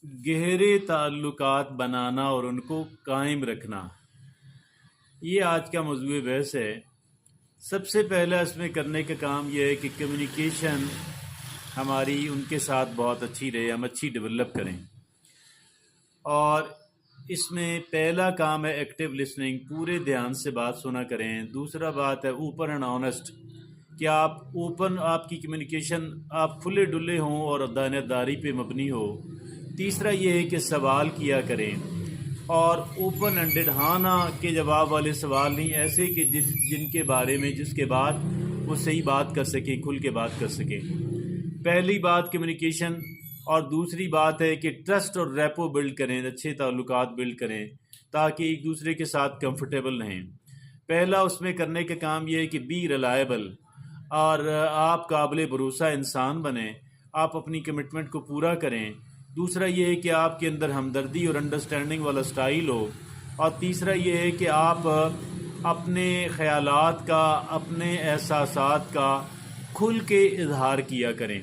गहरे ताल्लुकात बनाना और उनको कायम रखना, ये आज का मौजूद बहस है। सबसे पहला इसमें करने का काम यह है कि कम्युनिकेशन हमारी उनके साथ बहुत अच्छी रहे, हम अच्छी डेवलप करें। और इसमें पहला काम है एक्टिव लिसनिंग, पूरे ध्यान से बात सुना करें। दूसरा बात है ओपन एंड ऑनेस्ट, कि आप ओपन, आपकी कम्युनिकेशन आप खुले डुले हों और दानेदारी पे मबनी हो। तीसरा ये है कि सवाल किया करें और ओपन एंडेड, हाँ ना के जवाब वाले सवाल नहीं, ऐसे कि जिनके बारे में जिसके बाद वो सही बात कर सके, खुल के बात कर सके। पहली बात कम्युनिकेशन, और दूसरी बात है कि ट्रस्ट और रेपो बिल्ड करें, अच्छे ताल्लुकात बिल्ड करें ताकि एक दूसरे के साथ कंफर्टेबल रहें। पहला उसमें करने का काम यह है कि बी रिलायबल, और आप काबिल भरोसा इंसान बने, आप अपनी कमिटमेंट को पूरा करें। दूसरा ये है कि आपके अंदर हमदर्दी और अंडरस्टैंडिंग वाला स्टाइल हो। और तीसरा ये है कि आप अपने ख़यालात का, अपने एहसासात का खुल के इजहार किया करें।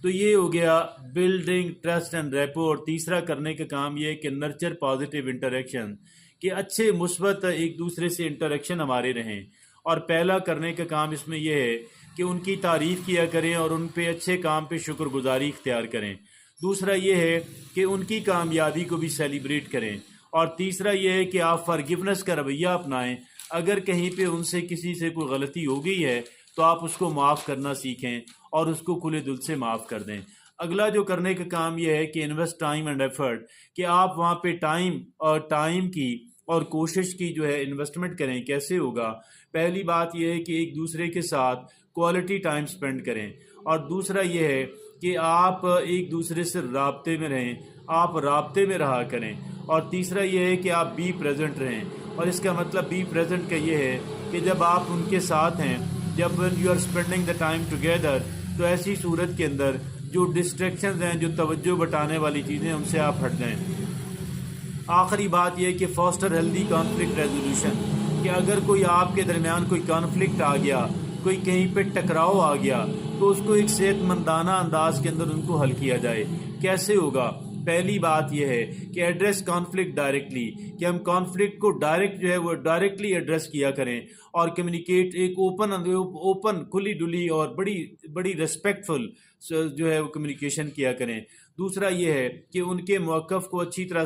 तो ये हो गया बिल्डिंग ट्रस्ट एंड रेपो। और तीसरा करने का काम ये है कि नर्चर पॉजिटिव इंटरेक्शन, कि अच्छे मुस्बत एक दूसरे से इंटरेक्शन हमारे रहें। और पहला करने का काम इसमें यह है कि उनकी तारीफ़ किया करें और उन पे अच्छे काम पे शुक्रगुजारी इख्तियार करें। दूसरा ये है कि उनकी कामयाबी को भी सेलिब्रेट करें। और तीसरा ये है कि आप फॉरगिवनेस का रवैया अपनाएं। अगर कहीं पे उनसे किसी से कोई गलती हो गई है तो आप उसको माफ़ करना सीखें और उसको खुले दिल से माफ़ कर दें। अगला जो करने का काम यह है कि इन्वेस्ट टाइम एंड एफर्ट, कि आप वहाँ पे टाइम की और कोशिश की जो है इन्वेस्टमेंट करें। कैसे होगा? पहली बात यह है कि एक दूसरे के साथ क्वालिटी टाइम स्पेंड करें। और दूसरा ये है कि आप एक दूसरे से राब्ते में रहें, आप राब्ते में रहा करें। और तीसरा ये है कि आप बी प्रेजेंट रहें। और इसका मतलब बी प्रेजेंट का ये है कि जब आप उनके साथ हैं, जब you are spending the time together, तो ऐसी सूरत के अंदर जो डिस्ट्रैक्शंस हैं, जो तवज्जो बटाने वाली चीज़ें, उनसे आप हट जाएं। आखिरी बात यह है कि फॉस्टर हेल्दी कॉन्फ्लिक्ट रेजोल्यूशन, कि अगर कोई आपके दरमियान कोई कॉन्फ्लिक्ट आ गया, कोई कहीं पे टकराव आ गया, तो उसको एक सेहतमंदाना अंदाज के अंदर उनको हल किया जाए। कैसे होगा? पहली बात यह है कि एड्रेस कॉन्फ्लिक्ट डायरेक्टली, कि हम कॉन्फ्लिक्ट को डायरेक्ट जो है वो डायरेक्टली एड्रेस किया करें। और कम्युनिकेट एक ओपन खुली डुली और बड़ी बड़ी रिस्पेक्टफुल जो है वो कम्युनिकेशन किया करें। दूसरा ये है कि उनके मौक़िफ़ को अच्छी तरह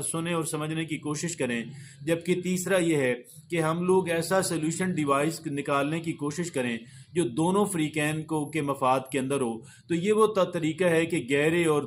सुने और समझने की कोशिश करें। जबकि तीसरा ये है कि हम लोग ऐसा सोल्यूशन डिवाइस निकालने की कोशिश करें जो दोनों फ़रीक़ैन को के मफाद के अंदर हो। तो ये वो तरीका है कि गहरे और